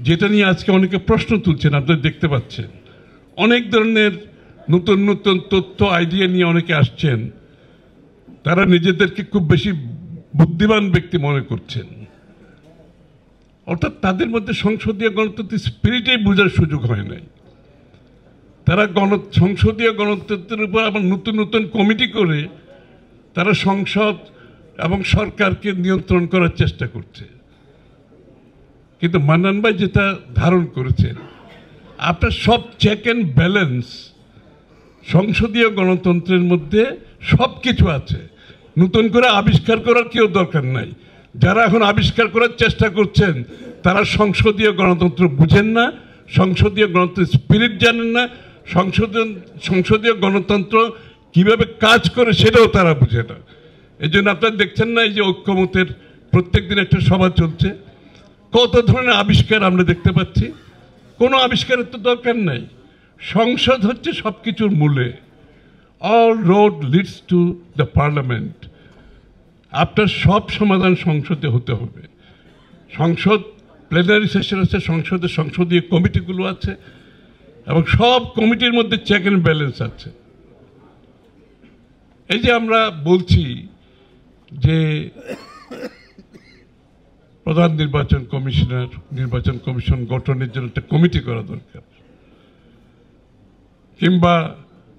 যেটা নিয়ে আজকে অনেকে প্রশ্ন তুলছেন, আপনারা দেখতে পাচ্ছেন অনেক ধরনের নতুন নতুন তথ্য আইডিয়া নিয়ে অনেকে আসছেন। তারা নিজেদেরকে খুব বেশি বুদ্ধিমান ব্যক্তি মনে করছেন, অর্থাৎ তাদের মধ্যে সংসদীয় গণতন্ত্রের স্পিরিটেই বোঝার সুযোগ হয় নাই। তারা সংসদীয় গণতন্ত্রের উপর আবার নতুন নতুন কমিটি করে তারা সংসদ এবং সরকারকে নিয়ন্ত্রণ করার চেষ্টা করছে। কিন্তু মান্নান ভাই যেটা ধারণ করেছেন, আপনার সব চেক অ্যান্ড ব্যালেন্স সংসদীয় গণতন্ত্রের মধ্যে সব কিছু আছে, নতুন করে আবিষ্কার করার কেউ দরকার নাই। যারা এখন আবিষ্কার করার চেষ্টা করছেন তারা সংসদীয় গণতন্ত্র বুঝেন না, সংসদীয় গণতন্ত্রের স্পিরিট জানেন না, সংসদীয় গণতন্ত্র কিভাবে কাজ করে সেটাও তারা বুঝে না। এই জন্য আপনারা দেখছেন না, এই যে ঐক্যমতের প্রত্যেক দিন একটা সভা চলছে, কত ধরনের আবিষ্কার আমরা দেখতে পাচ্ছি। কোনো আবিষ্কারের তো দরকার নাই, সংসদ হচ্ছে সব কিছুর মূলে। All road leads to the parliament. আপনার সব সমাধান সংসদে হতে হবে। সংসদ প্লেনারি সেশন আছে, সংসদীয় কমিটিগুলো আছে এবং সব কমিটির মধ্যে চেক অ্যান্ড ব্যালেন্স আছে। এই যে আমরা বলছি যে প্রধান নির্বাচন কমিশনার, নির্বাচন কমিশন গঠনের জন্য একটা কমিটি করা দরকার, কিংবা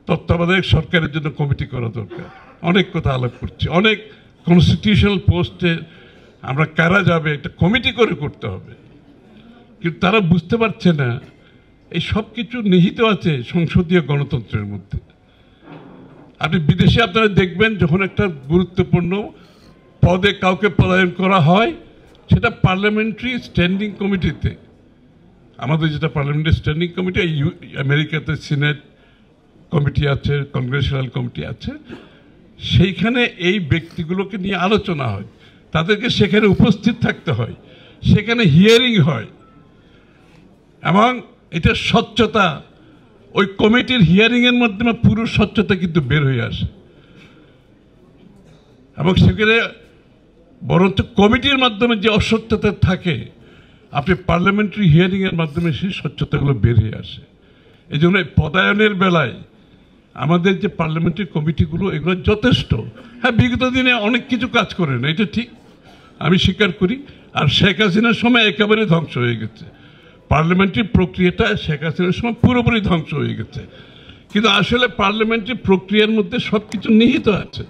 তত্ত্বাবধায়ক সরকারের জন্য কমিটি করা দরকার, অনেক কথা আলাপ করছি। অনেক কনস্টিটিউশনাল পোস্টে আমরা কারা যাবে একটা কমিটি করে করতে হবে, কিন্তু তারা বুঝতে পারছে না এই সব কিছু নিহিত আছে সংসদীয় গণতন্ত্রের মধ্যে। আপনি বিদেশে আপনারা দেখবেন, যখন একটা গুরুত্বপূর্ণ পদে কাউকে পদায়ন করা হয় সেটা পার্লামেন্টারি স্ট্যান্ডিং কমিটিতে। আমাদের যেটা পার্লামেন্টারি স্ট্যান্ডিং কমিটি, আমেরিকাতে সিনেট কমিটি আছে, কংগ্রেশনাল কমিটি আছে, সেইখানে এই ব্যক্তিগুলোকে নিয়ে আলোচনা হয়, তাদেরকে সেখানে উপস্থিত থাকতে হয়, সেখানে হিয়ারিং হয় এবং এটা স্বচ্ছতা, ওই কমিটির হিয়ারিংয়ের মাধ্যমে পুরো স্বচ্ছতা কিন্তু বের হয়ে আসে। এবং সেখানে বরঞ্চ কমিটির মাধ্যমে যে অস্বচ্ছতা থাকে, আপনি পার্লামেন্টারি হিয়ারিংয়ের মাধ্যমে সেই স্বচ্ছতাগুলো বের হয়ে আসে। এই জন্য পদায়নের বেলায় আমাদের যে পার্লামেন্টারি কমিটিগুলো, এগুলো যথেষ্ট। হ্যাঁ, বিগত দিনে অনেক কিছু কাজ করে না, এটা ঠিক, আমি স্বীকার করি। আর শেখ হাসিনার সময় একেবারে ধ্বংস হয়ে গেছে পার্লামেন্টারি প্রক্রিয়াটা, শেখ হাসিনার সময় পুরোপুরি ধ্বংস হয়ে গেছে। কিন্তু আসলে পার্লামেন্টারি প্রক্রিয়ার মধ্যে সব কিছু নিহিত আছে,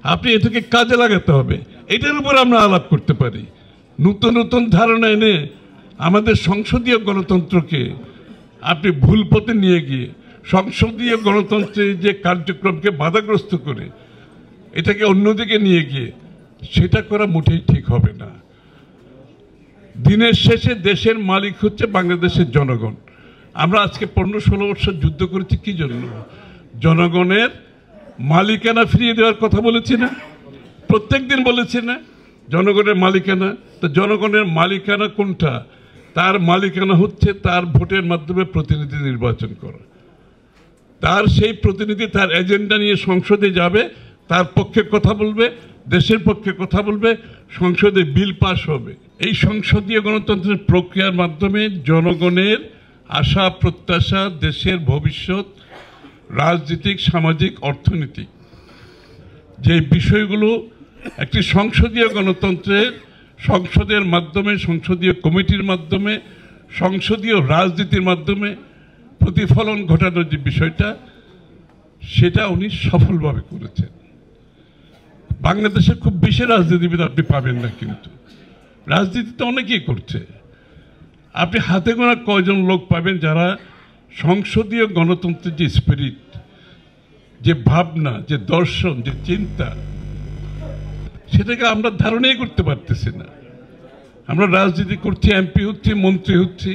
আপনি এটাকে কাজে লাগাতে হবে। এটার উপর আমরা আলাপ করতে পারি, নতুন নতুন ধারণা এনে আমাদের সংসদীয় গণতন্ত্রকে আপনি ভুল পথে নিয়ে গিয়ে সংসদীয় গণতন্ত্রের যে কার্যক্রমকে বাধাগ্রস্ত করে এটাকে অন্যদিকে নিয়ে গিয়ে সেটা করা মোটেই ঠিক হবে না। দিনের শেষে দেশের মালিক হচ্ছে বাংলাদেশের জনগণ। আমরা আজকে 15-16 বছর যুদ্ধ করেছি কি জন্য? জনগণের মালিকানা ফিরিয়ে দেওয়ার কথা বলেছি না? প্রত্যেক দিন বলেছি না জনগণের মালিকানা? তো জনগণের মালিকানা কোনটা? তার মালিকানা হচ্ছে তার ভোটের মাধ্যমে প্রতিনিধি নির্বাচন করা। তার সেই প্রতিনিধি তার এজেন্ডা নিয়ে সংসদে যাবে, তার পক্ষে কথা বলবে, দেশের পক্ষে কথা বলবে, সংসদে বিল পাস হবে। এই সংসদীয় গণতন্ত্রের প্রক্রিয়ার মাধ্যমে জনগণের আশা প্রত্যাশা, দেশের ভবিষ্যৎ, রাজনৈতিক, সামাজিক, অর্থনৈতিক যে বিষয়গুলো একটি সংসদীয় গণতন্ত্রের সংসদের মাধ্যমে, সংসদীয় কমিটির মাধ্যমে, সংসদীয় রাজনীতির মাধ্যমে প্রতিফলন ঘটানোর যে বিষয়টা, সেটা উনি সফলভাবে করেছেন। বাংলাদেশে খুব বেশি রাজনীতিবিদ আপনি পাবেন না, কিন্তু রাজনীতি তো অনেকেই করছে। আপনি হাতে গোনা কয়জন লোক পাবেন যারা সংসদীয় গণতন্ত্রের যে স্পিরিট, যে ভাবনা, যে দর্শন, যে চিন্তা, সেটাকে আমরা ধারণাই করতে পারতেছি না। আমরা রাজনীতি করছি, এমপি হচ্ছি, মন্ত্রী হচ্ছি,